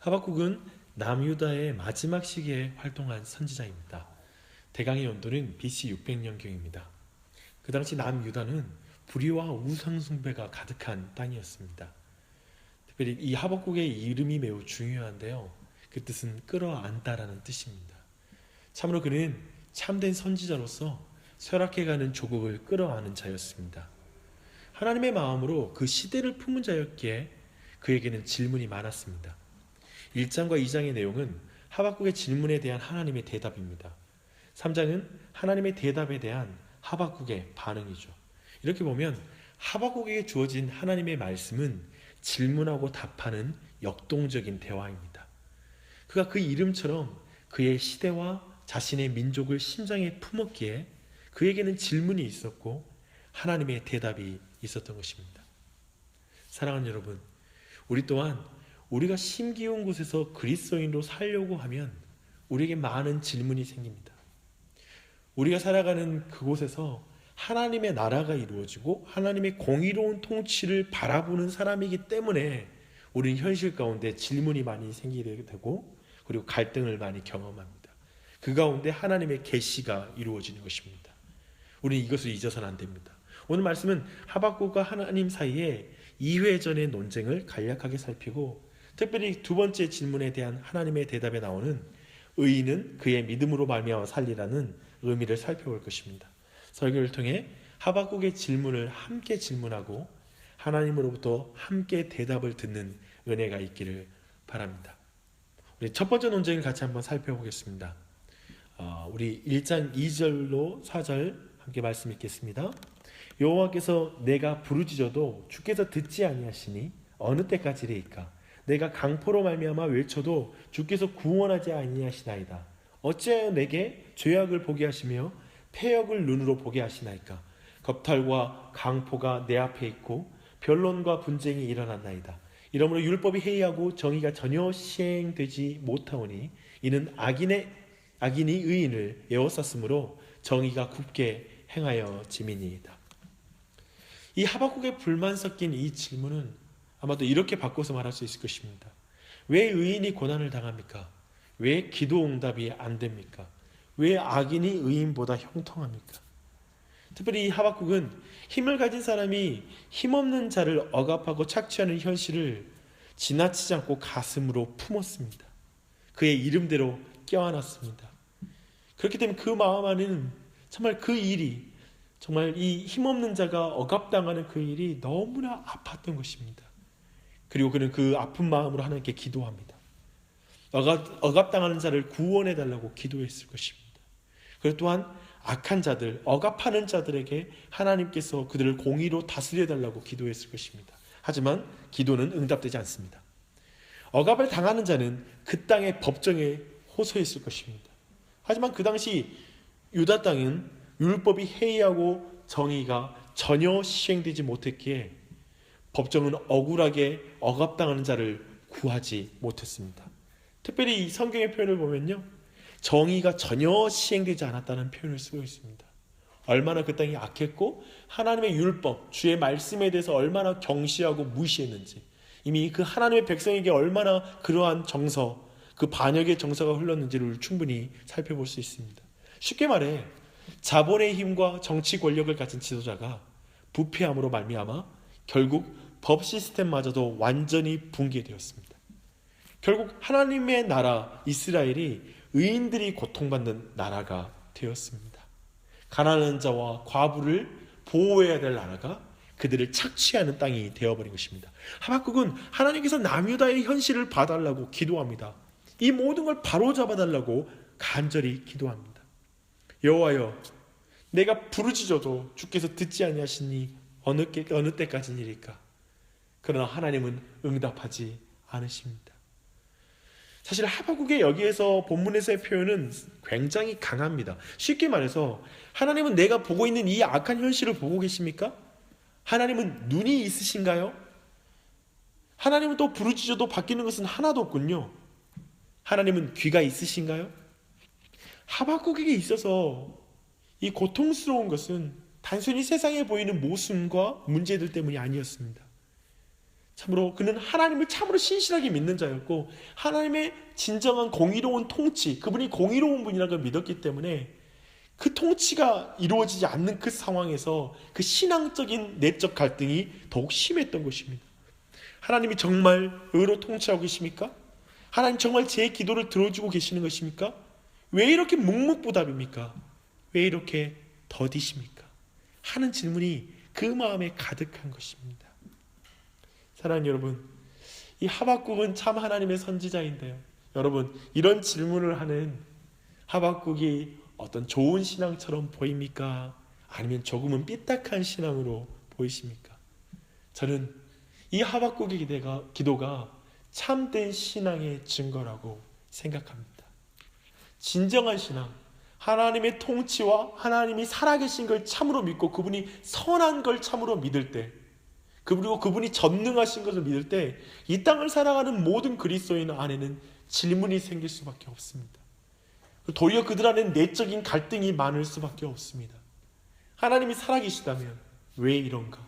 하박국은 남유다의 마지막 시기에 활동한 선지자입니다. 대강의 연도는 BC 600년경입니다. 그 당시 남유다는 불의와 우상숭배가 가득한 땅이었습니다. 특별히 이 하박국의 이름이 매우 중요한데요. 그 뜻은 끌어안다라는 뜻입니다. 참으로 그는 참된 선지자로서 쇠락해가는 조국을 끌어안은 자였습니다. 하나님의 마음으로 그 시대를 품은 자였기에 그에게는 질문이 많았습니다. 1장과 2장의 내용은 하박국의 질문에 대한 하나님의 대답입니다. 3장은 하나님의 대답에 대한 하박국의 반응이죠. 이렇게 보면 하박국에게 주어진 하나님의 말씀은 질문하고 답하는 역동적인 대화입니다. 그가 그 이름처럼 그의 시대와 자신의 민족을 심장에 품었기에 그에게는 질문이 있었고 하나님의 대답이 있었던 것입니다. 사랑하는 여러분, 우리 또한 우리가 심기운 곳에서 그리스도인으로 살려고 하면 우리에게 많은 질문이 생깁니다. 우리가 살아가는 그곳에서 하나님의 나라가 이루어지고 하나님의 공의로운 통치를 바라보는 사람이기 때문에 우리는 현실 가운데 질문이 많이 생기게 되고 그리고 갈등을 많이 경험합니다. 그 가운데 하나님의 계시가 이루어지는 것입니다. 우리는 이것을 잊어서는 안 됩니다. 오늘 말씀은 하박국과 하나님 사이에 2회전의 논쟁을 간략하게 살피고 특별히 두 번째 질문에 대한 하나님의 대답에 나오는 의인은 그의 믿음으로 말미암아 살리라는 의미를 살펴볼 것입니다. 설교를 통해 하박국의 질문을 함께 질문하고 하나님으로부터 함께 대답을 듣는 은혜가 있기를 바랍니다. 우리 첫 번째 논쟁을 같이 한번 살펴보겠습니다. 우리 1장 2절로 4절 함께 말씀 읽겠습니다. 여호와께서 내가 부르짖어도 주께서 듣지 아니하시니 어느 때까지리이까? 내가 강포로 말미암아 외쳐도 주께서 구원하지 아니하시나이다. 어찌하여 내게 죄악을 보게 하시며 패역을 눈으로 보게 하시나이까? 겁탈과 강포가 내 앞에 있고 변론과 분쟁이 일어났나이다. 이러므로 율법이 해이하고 정의가 전혀 시행되지 못하오니 이는 악인이 의인을 에워쌌으므로 정의가 굽게 행하여 짐이니이다. 이 하박국의 불만 섞인 이 질문은 아마도 이렇게 바꿔서 말할 수 있을 것입니다. 왜 의인이 고난을 당합니까? 왜 기도 응답이 안 됩니까? 왜 악인이 의인보다 형통합니까? 특별히 이 하박국은 힘을 가진 사람이 힘없는 자를 억압하고 착취하는 현실을 지나치지 않고 가슴으로 품었습니다. 그의 이름대로 껴안았습니다. 그렇기 때문에 그 마음 안에는 정말 그 일이 정말 이 힘없는 자가 억압당하는 그 일이 너무나 아팠던 것입니다. 그리고 그는 그 아픈 마음으로 하나님께 기도합니다. 억압당하는 자를 구원해달라고 기도했을 것입니다. 그리고 또한 악한 자들, 억압하는 자들에게 하나님께서 그들을 공의로 다스려달라고 기도했을 것입니다. 하지만 기도는 응답되지 않습니다. 억압을 당하는 자는 그 땅의 법정에 호소했을 것입니다. 하지만 그 당시 유다 땅은 율법이 해이하고 정의가 전혀 시행되지 못했기에 법정은 억울하게 억압당하는 자를 구하지 못했습니다. 특별히 이 성경의 표현을 보면요, 정의가 전혀 시행되지 않았다는 표현을 쓰고 있습니다. 얼마나 그 땅이 악했고 하나님의 율법, 주의 말씀에 대해서 얼마나 경시하고 무시했는지, 이미 그 하나님의 백성에게 얼마나 그러한 정서, 그 반역의 정서가 흘렀는지를 충분히 살펴볼 수 있습니다. 쉽게 말해 자본의 힘과 정치 권력을 가진 지도자가 부패함으로 말미암아 결국 법 시스템마저도 완전히 붕괴되었습니다. 결국 하나님의 나라 이스라엘이 의인들이 고통받는 나라가 되었습니다. 가난한 자와 과부를 보호해야 될 나라가 그들을 착취하는 땅이 되어버린 것입니다. 하박국은 하나님께서 남유다의 현실을 봐달라고 기도합니다. 이 모든 걸 바로잡아달라고 간절히 기도합니다. 여호와여, 내가 부르짖어도 주께서 듣지 아니하시니 어느 때까지니리까? 그러나 하나님은 응답하지 않으십니다. 사실 하박국의 여기에서 본문에서의 표현은 굉장히 강합니다. 쉽게 말해서 하나님은 내가 보고 있는 이 악한 현실을 보고 계십니까? 하나님은 눈이 있으신가요? 하나님은 또 부르짖어도 바뀌는 것은 하나도 없군요. 하나님은 귀가 있으신가요? 하박국에게 있어서 이 고통스러운 것은 단순히 세상에 보이는 모순과 문제들 때문이 아니었습니다. 참으로 그는 하나님을 참으로 신실하게 믿는 자였고 하나님의 진정한 공의로운 통치, 그분이 공의로운 분이라는 걸 믿었기 때문에 그 통치가 이루어지지 않는 그 상황에서 그 신앙적인 내적 갈등이 더욱 심했던 것입니다. 하나님이 정말 의로 통치하고 계십니까? 하나님 정말 제 기도를 들어주고 계시는 것입니까? 왜 이렇게 묵묵부답입니까? 왜 이렇게 더디십니까? 하는 질문이 그 마음에 가득한 것입니다. 사랑하는 여러분, 이 하박국은 참 하나님의 선지자인데요, 여러분, 이런 질문을 하는 하박국이 어떤 좋은 신앙처럼 보입니까? 아니면 조금은 삐딱한 신앙으로 보이십니까? 저는 이 하박국의 기도가 참된 신앙의 증거라고 생각합니다. 진정한 신앙, 하나님의 통치와 하나님이 살아계신 걸 참으로 믿고 그분이 선한 걸 참으로 믿을 때, 그리고 그분이 전능하신 것을 믿을 때 이 땅을 살아가는 모든 그리스도인 안에는 질문이 생길 수밖에 없습니다. 도리어 그들 안에는 내적인 갈등이 많을 수밖에 없습니다. 하나님이 살아계시다면 왜 이런가?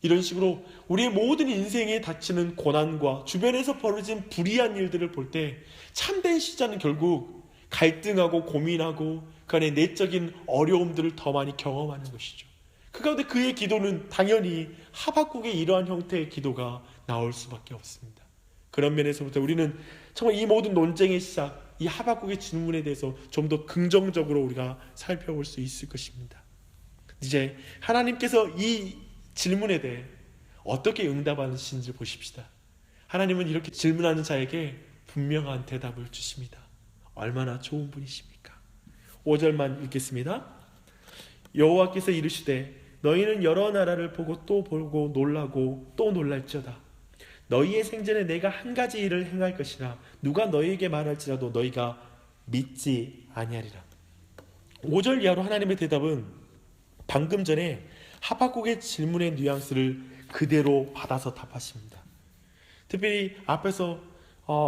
이런 식으로 우리의 모든 인생에 닥치는 고난과 주변에서 벌어진 불의한 일들을 볼 때 참된 신자는 결국 갈등하고 고민하고 그 안에 내적인 어려움들을 더 많이 경험하는 것이죠. 그 가운데 그의 기도는 당연히 하박국의 이러한 형태의 기도가 나올 수밖에 없습니다. 그런 면에서부터 우리는 정말 이 모든 논쟁의 시작, 이 하박국의 질문에 대해서 좀 더 긍정적으로 우리가 살펴볼 수 있을 것입니다. 이제 하나님께서 이 질문에 대해 어떻게 응답하시는지 보십시다. 하나님은 이렇게 질문하는 자에게 분명한 대답을 주십니다. 얼마나 좋은 분이십니까? 5절만 읽겠습니다. 여호와께서 이르시되 너희는 여러 나라를 보고 또 보고 놀라고 또 놀랄지어다. 너희의 생전에 내가 한 가지 일을 행할 것이라 누가 너희에게 말할지라도 너희가 믿지 아니하리라. 5절 이하로 하나님의 대답은 방금 전에 하박국의 질문의 뉘앙스를 그대로 받아서 답하십니다. 특별히 앞에서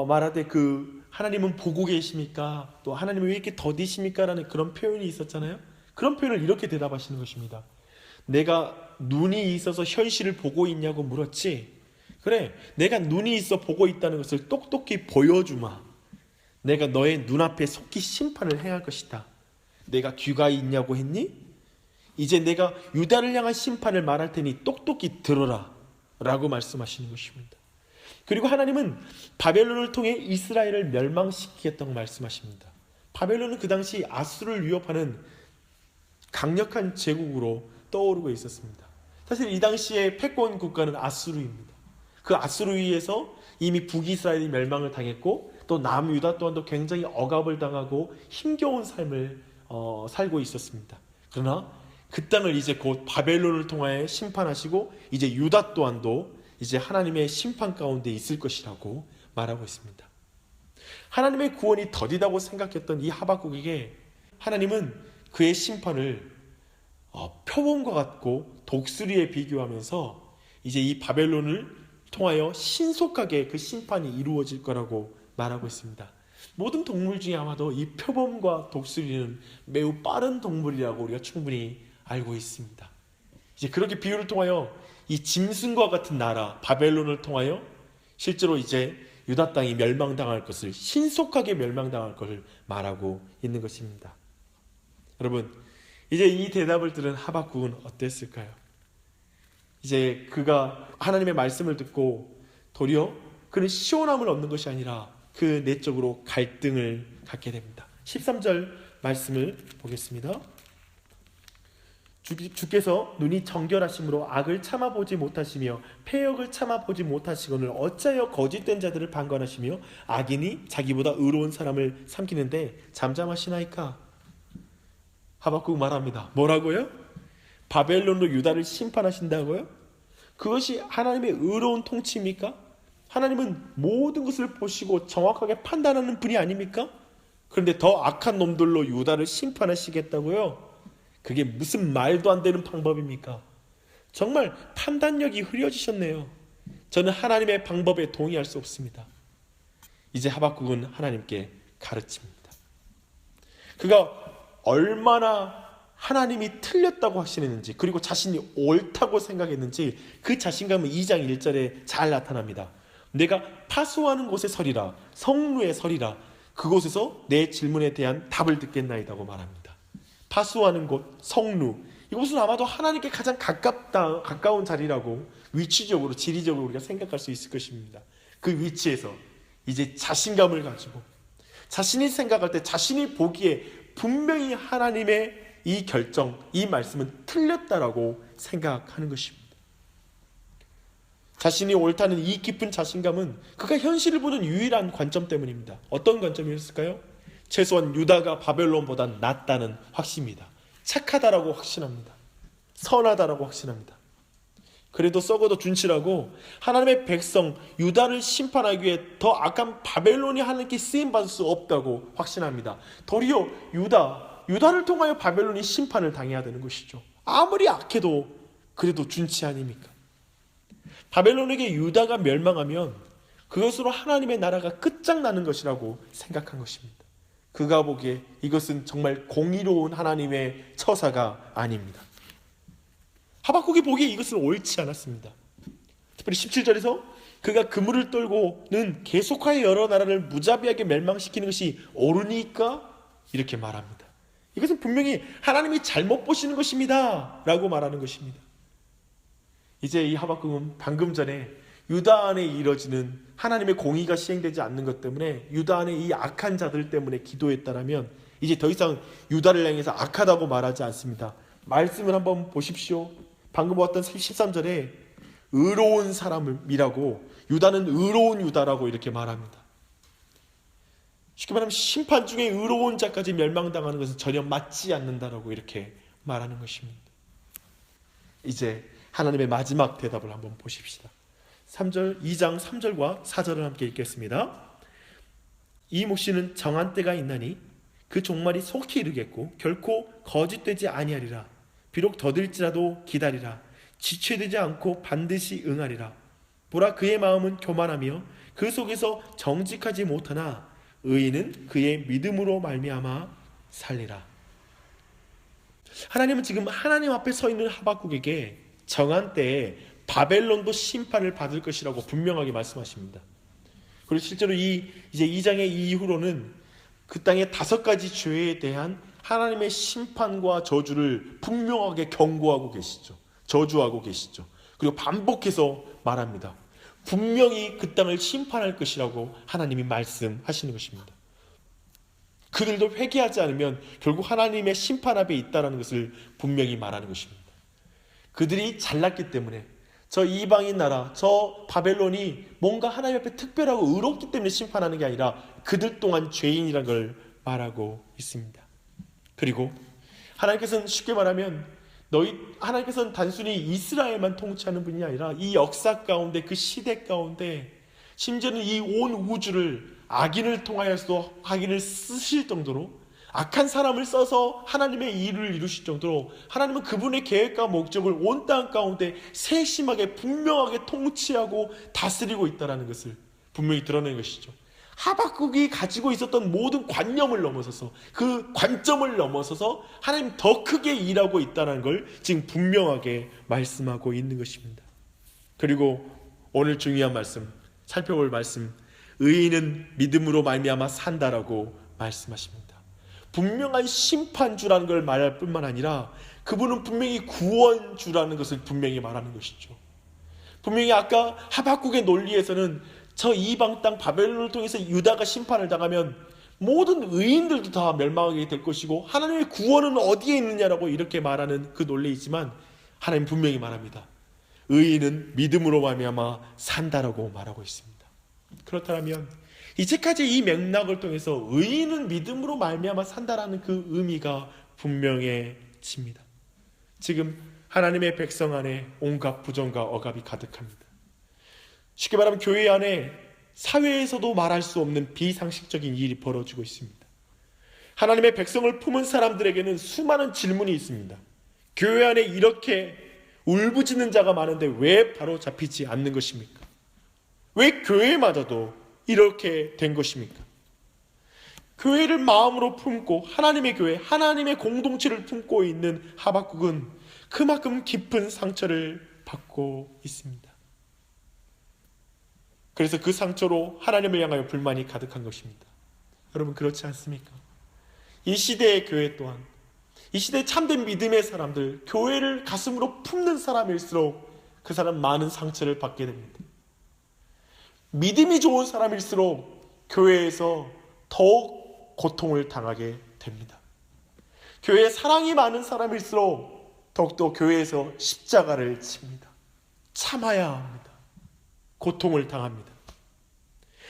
말하되 하나님은 보고 계십니까? 또 하나님은 왜 이렇게 더디십니까? 라는 그런 표현이 있었잖아요. 그런 표현을 이렇게 대답하시는 것입니다. 내가 눈이 있어서 현실을 보고 있냐고 물었지, 그래, 내가 눈이 있어 보고 있다는 것을 똑똑히 보여주마. 내가 너의 눈앞에 속히 심판을 행할 것이다. 내가 귀가 있냐고 했니? 이제 내가 유다를 향한 심판을 말할 테니 똑똑히 들어라 라고 말씀하시는 것입니다. 그리고 하나님은 바벨론을 통해 이스라엘을 멸망시키겠다고 말씀하십니다. 바벨론은 그 당시 아수르를 위협하는 강력한 제국으로 떠오르고 있었습니다. 사실 이 당시의 패권 국가는 아수르입니다. 그 아수르에서 이미 북이스라엘이 멸망을 당했고 또 남유다 또한도 굉장히 억압을 당하고 힘겨운 삶을 살고 있었습니다. 그러나 그 땅을 이제 곧 바벨론을 통하여 심판하시고 이제 유다 또한도 이제 하나님의 심판 가운데 있을 것이라고 말하고 있습니다. 하나님의 구원이 더디다고 생각했던 이 하박국에게 하나님은 그의 심판을 표범과 같고 독수리에 비교하면서 이제 이 바벨론을 통하여 신속하게 그 심판이 이루어질 거라고 말하고 있습니다. 모든 동물 중에 아마도 이 표범과 독수리는 매우 빠른 동물이라고 우리가 충분히 알고 있습니다. 이제 그렇게 비유를 통하여 이 짐승과 같은 나라 바벨론을 통하여 실제로 이제 유다 땅이 멸망당할 것을, 신속하게 멸망당할 것을 말하고 있는 것입니다. 여러분, 이제 이 대답을 들은 하박국은 어땠을까요? 이제 그가 하나님의 말씀을 듣고 도리어 그는 시원함을 얻는 것이 아니라 그 내적으로 갈등을 갖게 됩니다. 13절 말씀을 보겠습니다. 주께서 눈이 정결하심으로 악을 참아보지 못하시며 패역을 참아보지 못하시거늘 어찌하여 거짓된 자들을 방관하시며 악인이 자기보다 의로운 사람을 삼키는데 잠잠하시나이까? 하박국 말합니다. 뭐라고요? 바벨론으로 유다를 심판하신다고요? 그것이 하나님의 의로운 통치입니까? 하나님은 모든 것을 보시고 정확하게 판단하는 분이 아닙니까? 그런데 더 악한 놈들로 유다를 심판하시겠다고요? 그게 무슨 말도 안 되는 방법입니까? 정말 판단력이 흐려지셨네요. 저는 하나님의 방법에 동의할 수 없습니다. 이제 하박국은 하나님께 가르칩니다. 그가 얼마나 하나님이 틀렸다고 확신했는지, 그리고 자신이 옳다고 생각했는지 그 자신감은 2장 1절에 잘 나타납니다. 내가 파수하는 곳에 서리라, 성루에 서리라, 그곳에서 내 질문에 대한 답을 듣겠나이다고 말합니다. 파수하는 곳, 성루, 이곳은 아마도 하나님께 가장 가까운 자리라고 위치적으로, 지리적으로 우리가 생각할 수 있을 것입니다. 그 위치에서 이제 자신감을 가지고 자신이 생각할 때, 자신이 보기에 분명히 하나님의 이 결정, 이 말씀은 틀렸다라고 생각하는 것입니다. 자신이 옳다는 이 깊은 자신감은 그가 현실을 보는 유일한 관점 때문입니다. 어떤 관점이었을까요? 최소한 유다가 바벨론보다 낫다는 확신입니다. 착하다라고 확신합니다. 선하다라고 확신합니다. 그래도 썩어도 준치라고 하나님의 백성 유다를 심판하기 위해 더 악한 바벨론이 하나님께 쓰임받을 수 없다고 확신합니다. 도리어 유다를 통하여 바벨론이 심판을 당해야 되는 것이죠. 아무리 악해도 그래도 준치 아닙니까? 바벨론에게 유다가 멸망하면 그것으로 하나님의 나라가 끝장나는 것이라고 생각한 것입니다. 그가 보기에 이것은 정말 공의로운 하나님의 처사가 아닙니다. 하박국이 보기에 이것은 옳지 않았습니다. 특별히 17절에서 그가 그물을 떨고는 계속하여 여러 나라를 무자비하게 멸망시키는 것이 옳으니까 이렇게 말합니다. 이것은 분명히 하나님이 잘못 보시는 것입니다 라고 말하는 것입니다. 이제 이 하박국은 방금 전에 유다 안에 이뤄지는 하나님의 공의가 시행되지 않는 것 때문에, 유다 안에 이 악한 자들 때문에 기도했다라면 이제 더 이상 유다를 향해서 악하다고 말하지 않습니다. 말씀을 한번 보십시오. 방금 봤던 13절에 의로운 사람이라고, 유다는 의로운 유다라고 이렇게 말합니다. 쉽게 말하면 심판 중에 의로운 자까지 멸망당하는 것은 전혀 맞지 않는다라고 이렇게 말하는 것입니다. 이제 하나님의 마지막 대답을 한번 보십시다. 2장 3절과 4절을 함께 읽겠습니다. 이 몫이는 정한 때가 있나니 그 종말이 속히 이르겠고 결코 거짓되지 아니하리라. 비록 더딜지라도 기다리라. 지체되지 않고 반드시 응하리라. 보라, 그의 마음은 교만하며 그 속에서 정직하지 못하나 의인은 그의 믿음으로 말미암아 살리라. 하나님은 지금 하나님 앞에 서 있는 하박국에게 정한 때에 바벨론도 심판을 받을 것이라고 분명하게 말씀하십니다. 그리고 실제로 이제 2장의 이후로는 그 땅의 5가지 죄에 대한 하나님의 심판과 저주를 분명하게 경고하고 계시죠. 저주하고 계시죠. 그리고 반복해서 말합니다. 분명히 그 땅을 심판할 것이라고 하나님이 말씀하시는 것입니다. 그들도 회개하지 않으면 결국 하나님의 심판 앞에 있다는 것을 분명히 말하는 것입니다. 그들이 잘났기 때문에, 저 이방인 나라, 저 바벨론이 뭔가 하나님 앞에 특별하고 의롭기 때문에 심판하는 게 아니라 그들 또한 죄인이라는 걸 말하고 있습니다. 그리고 하나님께서는 쉽게 말하면 하나님께서는 단순히 이스라엘만 통치하는 분이 아니라 이 역사 가운데, 그 시대 가운데, 심지어는 이 온 우주를 악인을 통하여서 악인을 쓰실 정도로, 악한 사람을 써서 하나님의 일을 이루실 정도로 하나님은 그분의 계획과 목적을 온 땅 가운데 세심하게 분명하게 통치하고 다스리고 있다는 것을 분명히 드러낸 것이죠. 하박국이 가지고 있었던 모든 관념을 넘어서서, 그 관점을 넘어서서 하나님 더 크게 일하고 있다는 걸 지금 분명하게 말씀하고 있는 것입니다. 그리고 오늘 중요한 말씀, 살펴볼 말씀, 의인은 믿음으로 말미암아 산다라고 말씀하십니다. 분명한 심판주라는 걸 말할 뿐만 아니라 그분은 분명히 구원주라는 것을 분명히 말하는 것이죠. 분명히 아까 하박국의 논리에서는 저 이방 땅 바벨론을 통해서 유다가 심판을 당하면 모든 의인들도 다 멸망하게 될 것이고 하나님의 구원은 어디에 있느냐라고 이렇게 말하는 그 논리이지만, 하나님 분명히 말합니다. 의인은 믿음으로 말미암아 산다라고 말하고 있습니다. 그렇다면 이제까지 이 맥락을 통해서 의인은 믿음으로 말미암아 산다라는 그 의미가 분명해집니다. 지금 하나님의 백성 안에 온갖 부정과 억압이 가득합니다. 쉽게 말하면 교회 안에, 사회에서도 말할 수 없는 비상식적인 일이 벌어지고 있습니다. 하나님의 백성을 품은 사람들에게는 수많은 질문이 있습니다. 교회 안에 이렇게 울부짖는 자가 많은데 왜 바로 잡히지 않는 것입니까? 왜 교회마저도 이렇게 된 것입니까? 교회를 마음으로 품고 하나님의 교회, 하나님의 공동체를 품고 있는 하박국은 그만큼 깊은 상처를 받고 있습니다. 그래서 그 상처로 하나님을 향하여 불만이 가득한 것입니다. 여러분, 그렇지 않습니까? 이 시대의 교회 또한, 이 시대의 참된 믿음의 사람들, 교회를 가슴으로 품는 사람일수록 그 사람 많은 상처를 받게 됩니다. 믿음이 좋은 사람일수록 교회에서 더욱 고통을 당하게 됩니다. 교회에 사랑이 많은 사람일수록 더욱더 교회에서 십자가를 칩니다. 참아야 합니다. 고통을 당합니다.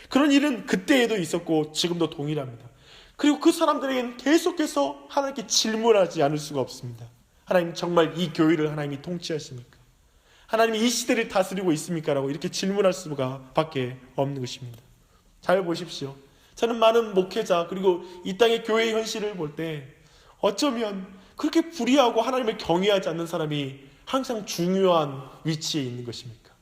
그런 일은 그때에도 있었고 지금도 동일합니다. 그리고 그 사람들에게는 계속해서 하나님께 질문하지 않을 수가 없습니다. 하나님, 정말 이 교회를 하나님이 통치하십니까? 하나님이 이 시대를 다스리고 있습니까? 라고 이렇게 질문할 수가 밖에 없는 것입니다. 잘 보십시오. 저는 많은 목회자 그리고 이 땅의 교회의 현실을 볼 때 어쩌면 그렇게 불의하고 하나님을 경외하지 않는 사람이 항상 중요한 위치에 있는 것입니까?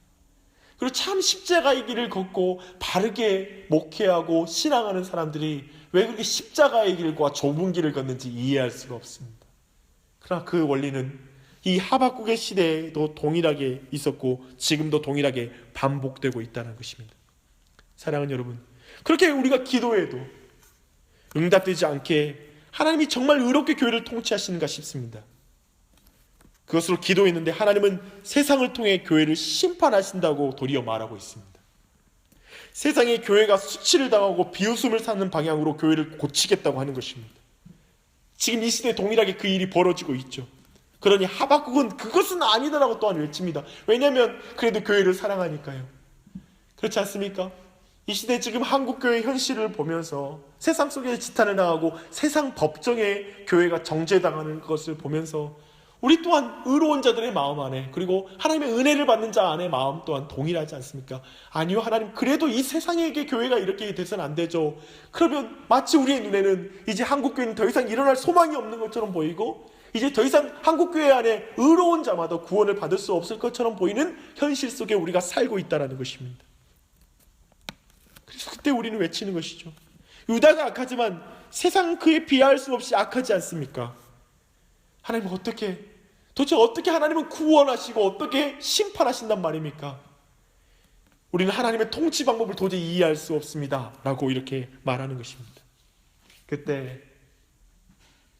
그리고 참 십자가의 길을 걷고 바르게 목회하고 신앙하는 사람들이 왜 그렇게 십자가의 길과 좁은 길을 걷는지 이해할 수가 없습니다. 그러나 그 원리는 이 하박국의 시대에도 동일하게 있었고 지금도 동일하게 반복되고 있다는 것입니다. 사랑하는 여러분, 그렇게 우리가 기도해도 응답되지 않게 하나님이 정말 의롭게 교회를 통치하시는가 싶습니다. 그것으로 기도했는데 하나님은 세상을 통해 교회를 심판하신다고 도리어 말하고 있습니다. 세상의 교회가 수치를 당하고 비웃음을 사는 방향으로 교회를 고치겠다고 하는 것입니다. 지금 이 시대에 동일하게 그 일이 벌어지고 있죠. 그러니 하박국은 그것은 아니다라고 또한 외칩니다. 왜냐하면 그래도 교회를 사랑하니까요. 그렇지 않습니까? 이 시대 지금 한국교회 현실을 보면서 세상 속에 지탄을 당하고 세상 법정에 교회가 정죄당하는 것을 보면서 우리 또한 의로운 자들의 마음 안에, 그리고 하나님의 은혜를 받는 자 안에 마음 또한 동일하지 않습니까? 아니요, 하나님, 그래도 이 세상에게 교회가 이렇게 돼서는 안 되죠. 그러면 마치 우리의 눈에는 이제 한국교회는 더 이상 일어날 소망이 없는 것처럼 보이고 이제 더 이상 한국교회 안에 의로운 자마다 구원을 받을 수 없을 것처럼 보이는 현실 속에 우리가 살고 있다는 것입니다. 그래서 그때 우리는 외치는 것이죠. 유다가 악하지만 세상은 그에 비할 수 없이 악하지 않습니까? 하나님, 도대체 어떻게 하나님은 구원하시고 어떻게 심판하신단 말입니까? 우리는 하나님의 통치 방법을 도저히 이해할 수 없습니다 라고 이렇게 말하는 것입니다. 그때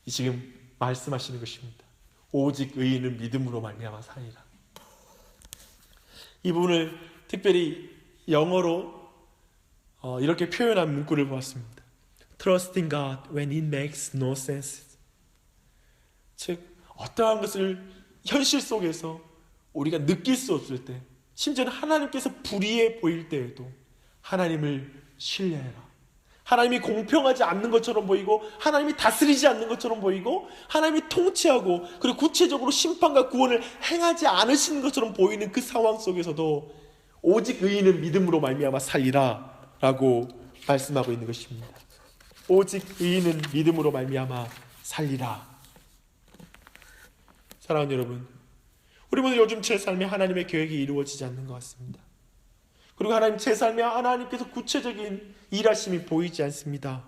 지금 말씀하시는 것입니다. 오직 의인은 믿음으로 말미암아 사리라. 이 부분을 특별히 영어로 이렇게 표현한 문구를 보았습니다. Trusting God when it makes no sense. 즉, 어떠한 것을 현실 속에서 우리가 느낄 수 없을 때, 심지어는 하나님께서 불의해 보일 때에도 하나님을 신뢰해라. 하나님이 공평하지 않는 것처럼 보이고 하나님이 다스리지 않는 것처럼 보이고 하나님이 통치하고 그리고 구체적으로 심판과 구원을 행하지 않으시는 것처럼 보이는 그 상황 속에서도 오직 의인은 믿음으로 말미암아 살리라 라고 말씀하고 있는 것입니다. 오직 의인은 믿음으로 말미암아 살리라. 사랑하는 여러분, 우리 모두 요즘 제 삶에 하나님의 계획이 이루어지지 않는 것 같습니다. 그리고 하나님, 제 삶에 하나님께서 구체적인 일하심이 보이지 않습니다.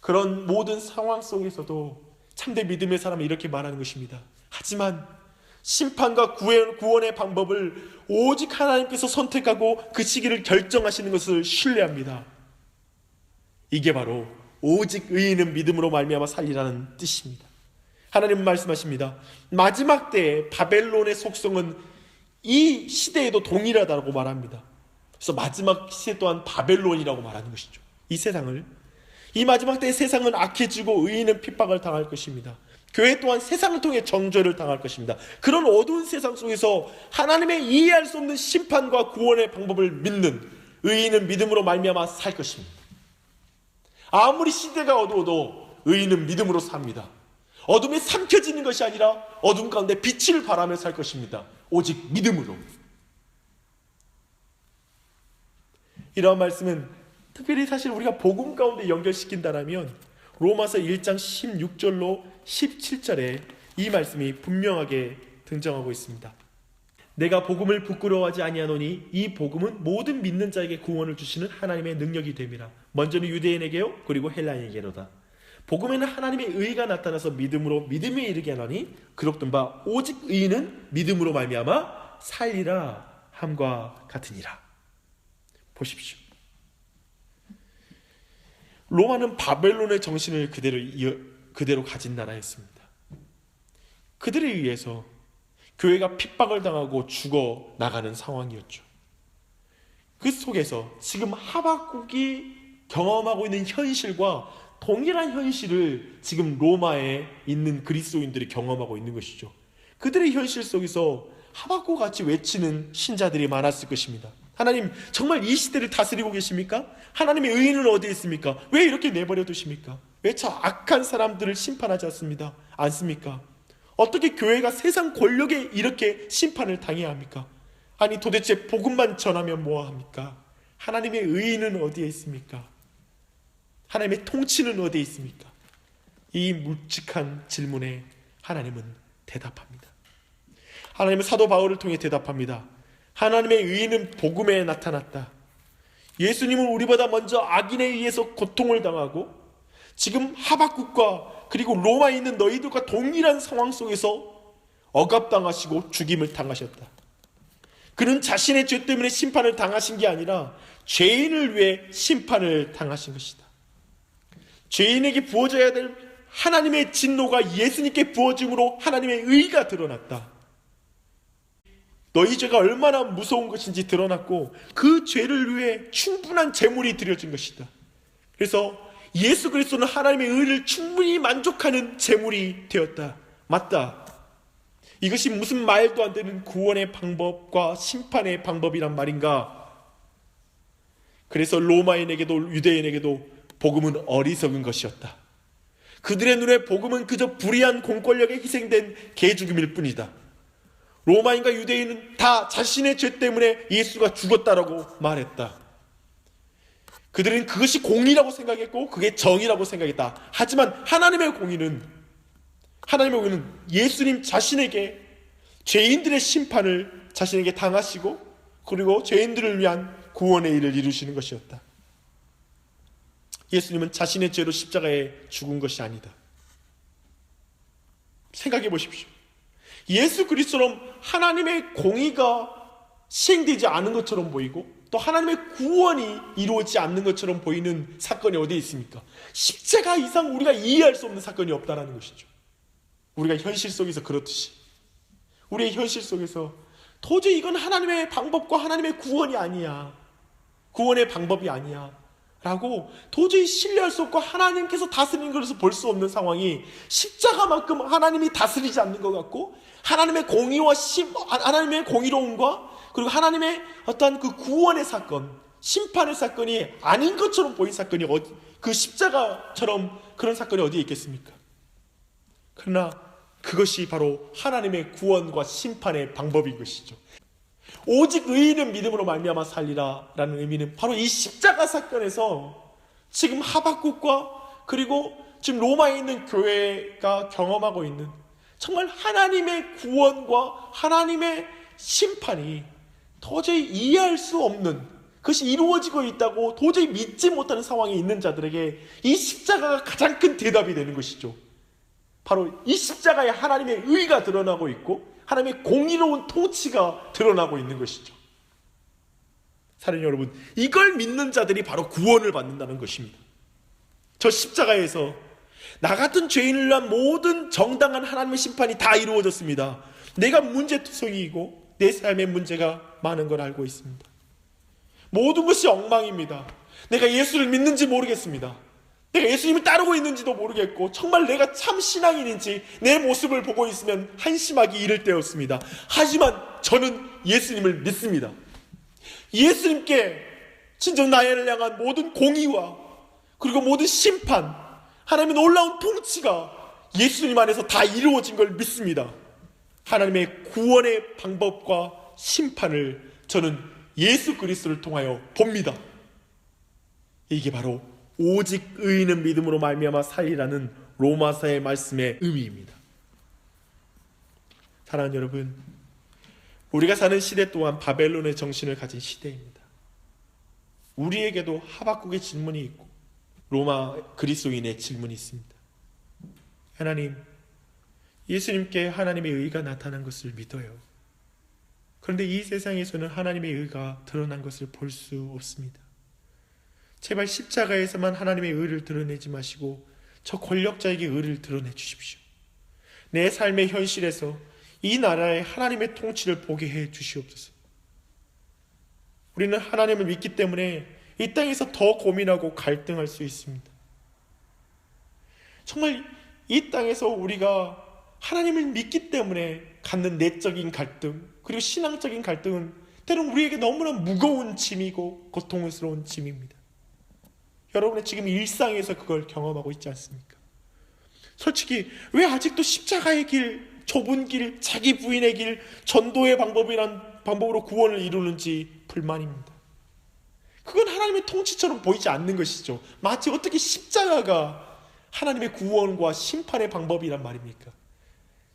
그런 모든 상황 속에서도 참된 믿음의 사람은 이렇게 말하는 것입니다. 하지만 심판과 구원의 방법을 오직 하나님께서 선택하고 그 시기를 결정하시는 것을 신뢰합니다. 이게 바로 오직 의인은 믿음으로 말미암아 살리라는 뜻입니다. 하나님은 말씀하십니다. 마지막 때에 바벨론의 속성은 이 시대에도 동일하다고 말합니다. 그래서 마지막 시대 또한 바벨론이라고 말하는 것이죠. 이 마지막 때의 세상은 악해지고 의인은 핍박을 당할 것입니다. 교회 또한 세상을 통해 정죄를 당할 것입니다. 그런 어두운 세상 속에서 하나님의 이해할 수 없는 심판과 구원의 방법을 믿는 의인은 믿음으로 말미암아 살 것입니다. 아무리 시대가 어두워도 의인은 믿음으로 삽니다. 어둠에 삼켜지는 것이 아니라 어둠 가운데 빛을 발하며 살 것입니다. 오직 믿음으로. 이러한 말씀은 특별히 사실 우리가 복음 가운데 연결시킨다면 로마서 1장 16절로 17절에 이 말씀이 분명하게 등장하고 있습니다. 내가 복음을 부끄러워하지 아니하노니 이 복음은 모든 믿는 자에게 구원을 주시는 하나님의 능력이 됨이라. 먼저는 유대인에게요 그리고 헬라인에게로다. 복음에는 하나님의 의가 나타나서 믿음으로 믿음에 이르게 하나니 그렇던 바 오직 의인은 믿음으로 말미암아 살리라 함과 같으니라. 보십시오. 로마는 바벨론의 정신을 그대로 가진 나라였습니다. 그들에 의해서 교회가 핍박을 당하고 죽어 나가는 상황이었죠. 그 속에서 지금 하박국이 경험하고 있는 현실과 동일한 현실을 지금 로마에 있는 그리스도인들이 경험하고 있는 것이죠. 그들의 현실 속에서 하박국 같이 외치는 신자들이 많았을 것입니다. 하나님, 정말 이 시대를 다스리고 계십니까? 하나님의 의인은 어디에 있습니까? 왜 이렇게 내버려 두십니까? 왜 저 악한 사람들을 심판하지 않습니까? 어떻게 교회가 세상 권력에 이렇게 심판을 당해야 합니까? 아니, 도대체 복음만 전하면 뭐합니까? 하나님의 의인은 어디에 있습니까? 하나님의 통치는 어디에 있습니까? 이 묵직한 질문에 하나님은 대답합니다. 하나님은 사도 바울을 통해 대답합니다. 하나님의 의인은 복음에 나타났다. 예수님은 우리보다 먼저 악인에 의해서 고통을 당하고 지금 하박국과 그리고 로마에 있는 너희들과 동일한 상황 속에서 억압당하시고 죽임을 당하셨다. 그는 자신의 죄 때문에 심판을 당하신 게 아니라 죄인을 위해 심판을 당하신 것이다. 죄인에게 부어져야 될 하나님의 진노가 예수님께 부어짐으로 하나님의 의가 드러났다. 너희 죄가 얼마나 무서운 것인지 드러났고 그 죄를 위해 충분한 제물이 드려진 것이다. 그래서 예수 그리스도는 하나님의 의를 충분히 만족하는 제물이 되었다. 맞다. 이것이 무슨 말도 안 되는 구원의 방법과 심판의 방법이란 말인가? 그래서 로마인에게도 유대인에게도 복음은 어리석은 것이었다. 그들의 눈에 복음은 그저 불의한 공권력에 희생된 개죽음일 뿐이다. 로마인과 유대인은 다 자신의 죄 때문에 예수가 죽었다라고 말했다. 그들은 그것이 공의라고 생각했고 그게 정의라고 생각했다. 하지만 하나님의 공의는 예수님 자신에게 죄인들의 심판을 자신에게 당하시고 그리고 죄인들을 위한 구원의 일을 이루시는 것이었다. 예수님은 자신의 죄로 십자가에 죽은 것이 아니다. 생각해 보십시오. 예수 그리스도처럼 하나님의 공의가 시행되지 않은 것처럼 보이고 또 하나님의 구원이 이루어지지 않는 것처럼 보이는 사건이 어디에 있습니까? 십자가 이상 우리가 이해할 수 없는 사건이 없다는 것이죠. 우리가 현실 속에서 그렇듯이 우리의 현실 속에서 도저히 이건 하나님의 방법과 하나님의 구원이 아니야, 구원의 방법이 아니야 라고 도저히 신뢰할 수 없고 하나님께서 다스리는 것을 볼 수 없는 상황이 십자가만큼 하나님이 다스리지 않는 것 같고 하나님의 공의와 하나님의 공의로움과 그리고 하나님의 어떤 그 구원의 사건, 심판의 사건이 아닌 것처럼 보인 사건이 그 십자가처럼 그런 사건이 어디에 있겠습니까? 그러나 그것이 바로 하나님의 구원과 심판의 방법인 것이죠. 오직 의인은 믿음으로 말미암아 살리라 라는 의미는 바로 이 십자가 사건에서 지금 하박국과 그리고 지금 로마에 있는 교회가 경험하고 있는 정말 하나님의 구원과 하나님의 심판이 도저히 이해할 수 없는, 그것이 이루어지고 있다고 도저히 믿지 못하는 상황에 있는 자들에게 이 십자가가 가장 큰 대답이 되는 것이죠. 바로 이 십자가에 하나님의 의가 드러나고 있고 하나님의 공의로운 통치가 드러나고 있는 것이죠. 사랑하는 여러분, 이걸 믿는 자들이 바로 구원을 받는다는 것입니다. 저 십자가에서 나 같은 죄인을 위한 모든 정당한 하나님의 심판이 다 이루어졌습니다. 내가 문제투성이이고 내 삶의 문제가 많은 걸 알고 있습니다. 모든 것이 엉망입니다. 내가 예수를 믿는지 모르겠습니다. 내가 예수님을 따르고 있는지도 모르겠고 정말 내가 참 신앙인인지 내 모습을 보고 있으면 한심하기 이를 때였습니다. 하지만 저는 예수님을 믿습니다. 예수님께 진정 나를 향한 모든 공의와 그리고 모든 심판, 하나님의 놀라운 통치가 예수님 안에서 다 이루어진 걸 믿습니다. 하나님의 구원의 방법과 심판을 저는 예수 그리스도를 통하여 봅니다. 이게 바로 오직 의인은 믿음으로 말미암아 살리라는 로마서의 말씀의 의미입니다. 사랑하는 여러분, 우리가 사는 시대 또한 바벨론의 정신을 가진 시대입니다. 우리에게도 하박국의 질문이 있고 로마 그리스도인의 질문이 있습니다. 하나님, 예수님께 하나님의 의가 나타난 것을 믿어요. 그런데 이 세상에서는 하나님의 의가 드러난 것을 볼 수 없습니다. 제발 십자가에서만 하나님의 의를 드러내지 마시고 저 권력자에게 의를 드러내 주십시오. 내 삶의 현실에서 이 나라의 하나님의 통치를 보게 해 주시옵소서. 우리는 하나님을 믿기 때문에 이 땅에서 더 고민하고 갈등할 수 있습니다. 정말 이 땅에서 우리가 하나님을 믿기 때문에 갖는 내적인 갈등, 그리고 신앙적인 갈등은 때로는 우리에게 너무나 무거운 짐이고 고통스러운 짐입니다. 여러분의 지금 일상에서 그걸 경험하고 있지 않습니까? 솔직히 왜 아직도 십자가의 길, 좁은 길, 자기 부인의 길, 전도의 방법으로 구원을 이루는지 불만입니다. 그건 하나님의 통치처럼 보이지 않는 것이죠. 마치 어떻게 십자가가 하나님의 구원과 심판의 방법이란 말입니까?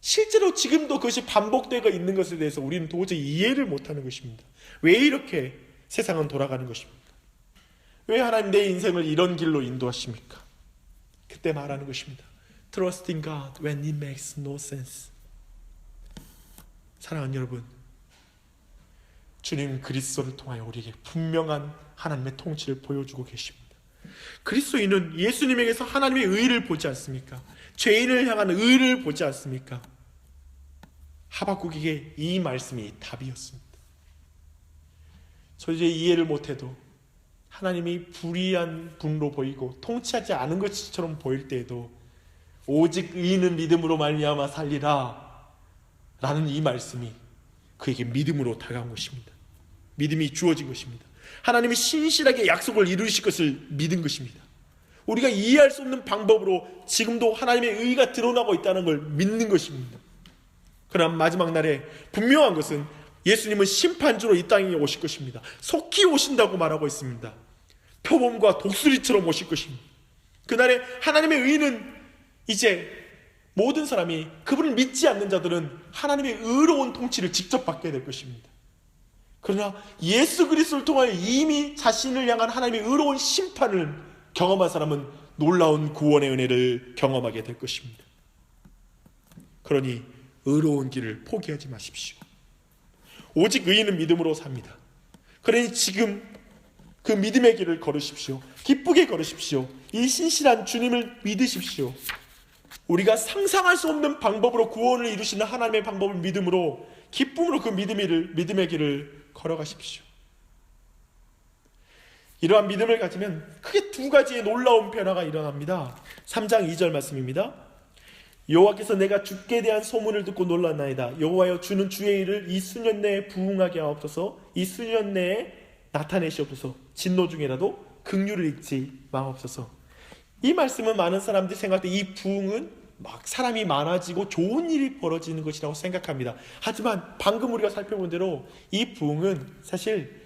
실제로 지금도 그것이 반복되고 있는 것에 대해서 우리는 도저히 이해를 못하는 것입니다. 왜 이렇게 세상은 돌아가는 것입니까? 왜 하나님 내 인생을 이런 길로 인도하십니까? 그때 말하는 것입니다. Trusting God when it makes no sense. 사랑하는 여러분, 주님 그리스도를 통하여 우리에게 분명한 하나님의 통치를 보여주고 계십니다. 그리스도인은 예수님에게서 하나님의 의를 보지 않습니까? 죄인을 향한 의를 보지 않습니까? 하박국에게 이 말씀이 답이었습니다. 저 이제 이해를 못해도 하나님이 불의한 분으로 보이고 통치하지 않은 것처럼 보일 때에도 오직 의인은 믿음으로 말미암아 살리라 라는 이 말씀이 그에게 믿음으로 다가온 것입니다. 믿음이 주어진 것입니다. 하나님이 신실하게 약속을 이루실 것을 믿은 것입니다. 우리가 이해할 수 없는 방법으로 지금도 하나님의 의가 드러나고 있다는 걸 믿는 것입니다. 그러나 마지막 날에 분명한 것은 예수님은 심판주로 이 땅에 오실 것입니다. 속히 오신다고 말하고 있습니다. 표범과 독수리처럼 오실 것입니다. 그날에 하나님의 의는 이제 모든 사람이 그분을 믿지 않는 자들은 하나님의 의로운 통치를 직접 받게 될 것입니다. 그러나 예수 그리스도를 통하여 이미 자신을 향한 하나님의 의로운 심판을 경험한 사람은 놀라운 구원의 은혜를 경험하게 될 것입니다. 그러니 의로운 길을 포기하지 마십시오. 오직 의인은 믿음으로 삽니다. 그러니 지금 그 믿음의 길을 걸으십시오. 기쁘게 걸으십시오. 이 신실한 주님을 믿으십시오. 우리가 상상할 수 없는 방법으로 구원을 이루시는 하나님의 방법을 믿음으로, 기쁨으로 그 믿음의 길을 걸어가십시오. 이러한 믿음을 가지면 크게 두 가지의 놀라운 변화가 일어납니다. 3장 2절 말씀입니다. 여호와께서 내가 주께 대한 소문을 듣고 놀랐나이다. 여호와여, 주는 주의 일을 이 수년 내에 부응하게 하옵소서. 이 수년 내에 나타내시옵소서. 진노 중에라도 긍휼을 잊지 마옵소서. 이 말씀은 많은 사람들이 생각할 때 이 부응은 막 사람이 많아지고 좋은 일이 벌어지는 것이라고 생각합니다. 하지만 방금 우리가 살펴본 대로 이 부응은 사실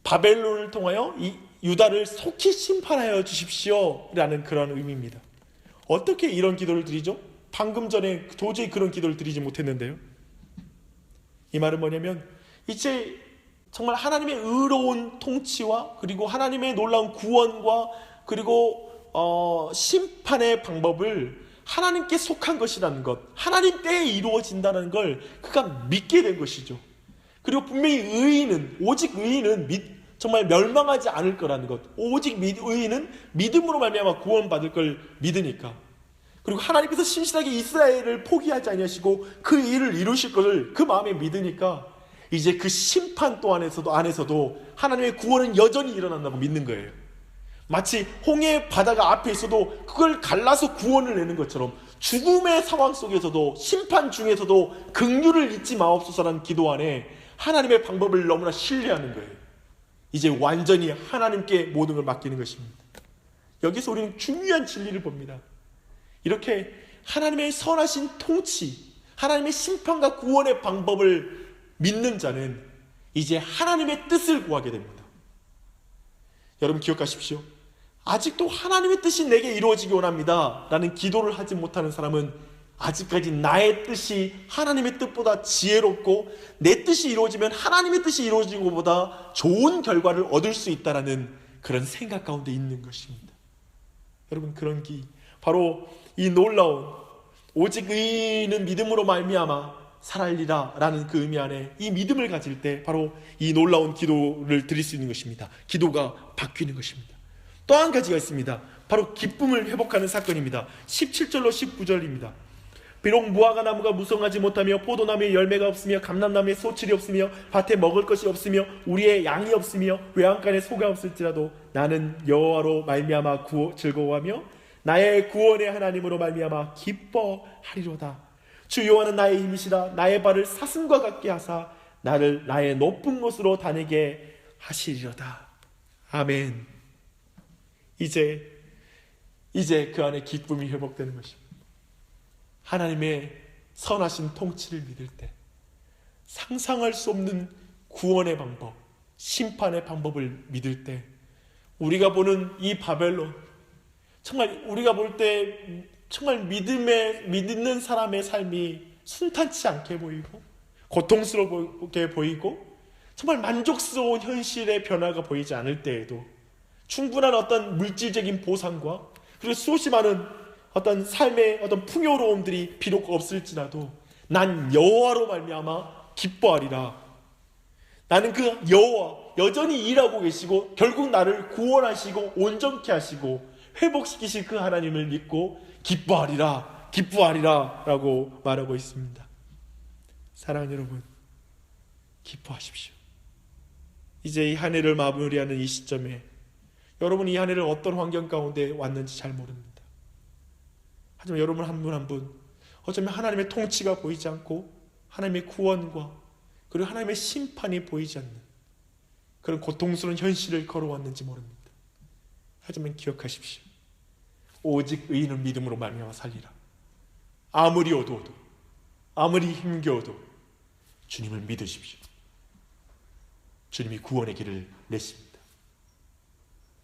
바벨론을 통하여 이 유다를 속히 심판하여 주십시오 라는 그런 의미입니다. 어떻게 이런 기도를 드리죠? 방금 전에 도저히 그런 기도를 드리지 못했는데요. 이 말은 뭐냐면 이제 정말 하나님의 의로운 통치와 그리고 하나님의 놀라운 구원과 그리고 심판의 방법을 하나님께 속한 것이라는 것, 하나님 때에 이루어진다는 걸 그가 믿게 된 것이죠. 그리고 분명히 의인은, 오직 의인은 정말 멸망하지 않을 거라는 것, 오직 의인은 믿음으로 말미암아 구원받을 걸 믿으니까, 그리고 하나님께서 신실하게 이스라엘을 포기하지 아니하시고 그 일을 이루실 것을 그 마음에 믿으니까 이제 그 심판 또 안에서도 하나님의 구원은 여전히 일어난다고 믿는 거예요. 마치 홍해 바다가 앞에 있어도 그걸 갈라서 구원을 내는 것처럼 죽음의 상황 속에서도 심판 중에서도 긍휼을 잊지 마옵소서라는 기도 안에 하나님의 방법을 너무나 신뢰하는 거예요. 이제 완전히 하나님께 모든 걸 맡기는 것입니다. 여기서 우리는 중요한 진리를 봅니다. 이렇게 하나님의 선하신 통치, 하나님의 심판과 구원의 방법을 믿는 자는 이제 하나님의 뜻을 구하게 됩니다. 여러분 기억하십시오. 아직도 하나님의 뜻이 내게 이루어지기 원합니다 라는 기도를 하지 못하는 사람은 아직까지 나의 뜻이 하나님의 뜻보다 지혜롭고 내 뜻이 이루어지면 하나님의 뜻이 이루어진 것보다 좋은 결과를 얻을 수 있다는 그런 생각 가운데 있는 것입니다. 여러분, 그런 바로 이 놀라운 오직 의인은 믿음으로 말미암아 살리라 라는 그 의미 안에 이 믿음을 가질 때 바로 이 놀라운 기도를 드릴 수 있는 것입니다. 기도가 바뀌는 것입니다. 또 한 가지가 있습니다. 바로 기쁨을 회복하는 사건입니다. 17절로 19절입니다. 비록 무화과 나무가 무성하지 못하며 포도나무에 열매가 없으며 감람나무에 소출이 없으며 밭에 먹을 것이 없으며 우리의 양이 없으며 외양간에 소가 없을지라도 나는 여호와로 말미암아 즐거워하며 나의 구원의 하나님으로 말미암아 기뻐하리로다. 주 여호와는 나의 힘이시라. 나의 발을 사슴과 같게 하사 나를 나의 높은 곳으로 다니게 하시리로다. 아멘. 이제 그 안에 기쁨이 회복되는 것입니다. 하나님의 선하신 통치를 믿을 때 상상할 수 없는 구원의 방법, 심판의 방법을 믿을 때 우리가 보는 이 바벨론, 정말 우리가 볼 때 정말 믿는 사람의 삶이 순탄치 않게 보이고 고통스럽게 보이고 정말 만족스러운 현실의 변화가 보이지 않을 때에도 충분한 어떤 물질적인 보상과 그리고 수없이 많은 어떤 삶의 어떤 풍요로움들이 비록 없을지라도 난 여호와로 말미암아 기뻐하리라. 나는 그 여호와 여전히 일하고 계시고 결국 나를 구원하시고 온전케 하시고 회복시키실 그 하나님을 믿고 기뻐하리라 라고 말하고 있습니다. 사랑하는 여러분, 기뻐하십시오. 이제 이 한 해를 마무리하는 이 시점에 여러분이 이 한 해를 어떤 환경 가운데 왔는지 잘 모릅니다. 하지만 여러분 한 분 한 분 어쩌면 하나님의 통치가 보이지 않고 하나님의 구원과 그리고 하나님의 심판이 보이지 않는 그런 고통스러운 현실을 걸어왔는지 모릅니다. 하지만 기억하십시오. 오직 의인은 믿음으로 말미암아 살리라. 아무리 어두워도 아무리 힘겨워도 주님을 믿으십시오. 주님이 구원의 길을 내십니다.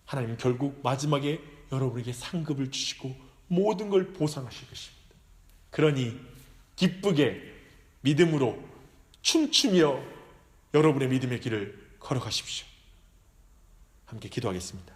하나님 결국 마지막에 여러분에게 상급을 주시고 모든 걸 보상하실 것입니다. 그러니 기쁘게 믿음으로 춤추며 여러분의 믿음의 길을 걸어가십시오. 함께 기도하겠습니다.